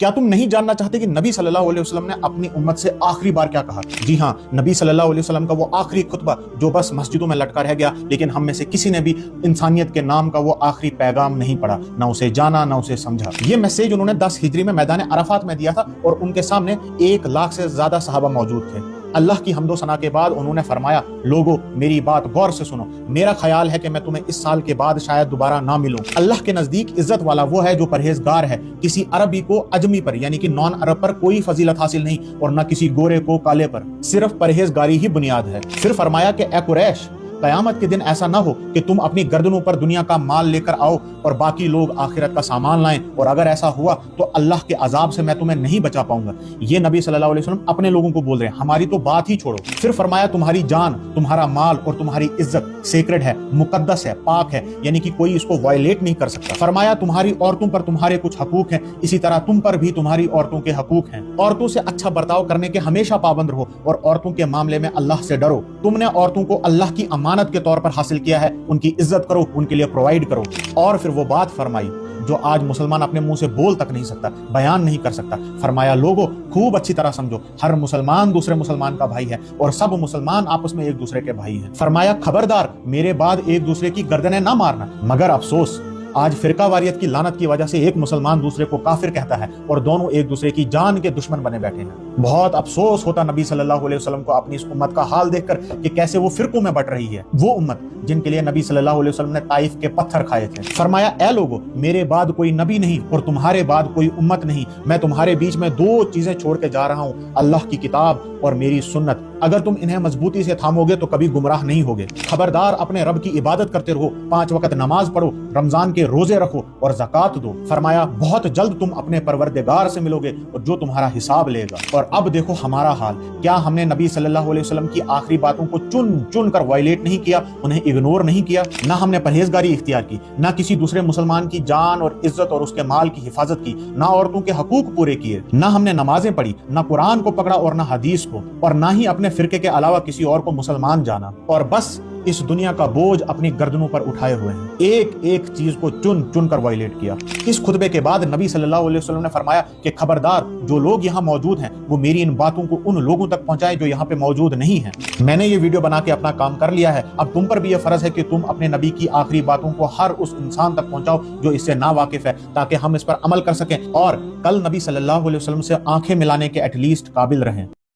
کیا تم نہیں جاننا چاہتے کہ نبی صلی اللہ علیہ وسلم نے اپنی امت سے آخری بار کیا کہا؟ جی ہاں، نبی صلی اللہ علیہ وسلم کا وہ آخری خطبہ جو بس مسجدوں میں لٹکا رہ گیا، لیکن ہم میں سے کسی نے بھی انسانیت کے نام کا وہ آخری پیغام نہیں پڑھا، نہ اسے جانا نہ اسے سمجھا۔ یہ میسیج انہوں نے 10 ہجری میں میدان عرفات میں دیا تھا اور ان کے سامنے 1 لاکھ سے زیادہ صحابہ موجود تھے۔ اللہ کی حمد و ثنا کے بعد انہوں نے فرمایا، لوگو میری بات غور سے سنو، میرا خیال ہے کہ میں تمہیں اس سال کے بعد شاید دوبارہ نہ ملوں۔ اللہ کے نزدیک عزت والا وہ ہے جو پرہیزگار ہے، کسی عربی کو اجمی پر یعنی کہ نان عرب پر کوئی فضیلت حاصل نہیں اور نہ کسی گورے کو کالے پر، صرف پرہیزگاری ہی بنیاد ہے۔ پھر فرمایا کہ اے قریش، قیامت کے دن ایسا نہ ہو کہ تم اپنی گردنوں پر دنیا کا مال لے کر آؤ اور باقی لوگ آخرت کا سامان لائیں، اور اگر ایسا ہوا تو اللہ کے عذاب سے میں تمہیں نہیں بچا پاؤں گا۔ یہ نبی صلی اللہ علیہ وسلم اپنے لوگوں کو بول رہے ہیں، ہماری تو بات ہی چھوڑو۔ پھر فرمایا تمہاری جان، تمہارا مال اور تمہاری عزت سیکرڈ ہے، مقدس ہے، پاک ہے، یعنی کہ کوئی اس کو وائلیٹ نہیں کر سکتا۔ فرمایا تمہاری عورتوں پر تمہارے کچھ حقوق ہیں، اسی طرح تم پر بھی تمہاری عورتوں کے حقوق ہیں۔ عورتوں سے اچھا برتاؤ کرنے کے ہمیشہ پابند رہو اور عورتوں کے معاملے میں اللہ سے ڈرو۔ تم نے عورتوں کو اللہ کی امانت کے طور پر حاصل کیا ہے، ان کی عزت کرو، ان کے لیے پرووائڈ کرو۔ اور پھر وہ بات فرمائی جو آج مسلمان اپنے منہ سے بول تک نہیں سکتا، بیان نہیں کر سکتا۔ فرمایا لوگو خوب اچھی طرح سمجھو، ہر مسلمان دوسرے مسلمان کا بھائی ہے اور سب مسلمان آپس میں ایک دوسرے کے بھائی ہیں۔ فرمایا خبردار، میرے بعد ایک دوسرے کی گردنیں نہ مارنا۔ مگر افسوس، آج فرقہ واریت کی لعنت کی وجہ سے ایک مسلمان دوسرے کو کافر کہتا ہے اور دونوں ایک دوسرے کی جان کے دشمن بنے بیٹھے ہیں۔ بہت افسوس ہوتا نبی صلی اللہ علیہ وسلم کو اپنی اس امت کا حال دیکھ کر کہ کیسے وہ فرقوں میں بٹ رہی ہے، وہ امت جن کے لیے نبی صلی اللہ علیہ وسلم نے طائف کے پتھر کھائے تھے۔ فرمایا اے لوگو، میرے بعد کوئی نبی نہیں اور تمہارے بعد کوئی امت نہیں، میں تمہارے بیچ میں 2 چیزیں چھوڑ کے جا رہا ہوں، اللہ کی کتاب اور میری سنت۔ اگر تم انہیں مضبوطی سے تھامو گے تو کبھی گمراہ نہیں ہوگے۔ خبردار، اپنے رب کی عبادت کرتے رہو، 5 وقت نماز پڑھو، رمضان کے روزے رکھو اور زکوٰۃ دو۔ فرمایا بہت جلد تم اپنے پروردگار سے ملو گے اور جو تمہارا حساب لے گا۔ اور اب دیکھو ہمارا حال، کیا ہم نے نبی صلی اللہ علیہ وسلم کی آخری باتوں کو چن چن کر وائلیٹ نہیں کیا، انہیں اگنور نہیں کیا؟ نہ ہم نے پرہیزگاری اختیار کی، نہ کسی دوسرے مسلمان کی جان اور عزت اور اس کے مال کی حفاظت کی، نہ عورتوں کے حقوق پورے کیے، نہ ہم نے نمازیں پڑھی، نہ قرآن کو پکڑا اور نہ حدیث کو، اور نہ ہی اپنے فرقے کے علاوہ کسی اور کو مسلمان جانا، اور بس اس دنیا کا بوجھ اپنی گردنوں پر اٹھائے ہوئے ہیں، ایک ایک چیز کو چن چن کر وائلیٹ کیا۔ اس خطبے کے بعد نبی صلی اللہ علیہ وسلم نے فرمایا کہ خبردار، جو لوگ یہاں موجود ہیں وہ میری ان باتوں کو ان لوگوں تک پہنچائے جو یہاں پہ موجود نہیں ہیں۔ میں نے یہ ویڈیو بنا کے اپنا کام کر لیا ہے، اب تم پر بھی یہ فرض ہے کہ تم اپنے نبی کی آخری باتوں کو ہر اس انسان تک پہنچاؤ جو اس سے نا واقف ہے، تاکہ ہم اس پر عمل کر سکیں اور کل نبی صلی اللہ علیہ وسلم سے آنکھیں ملانے کے ایٹ لیسٹ قابل رہیں۔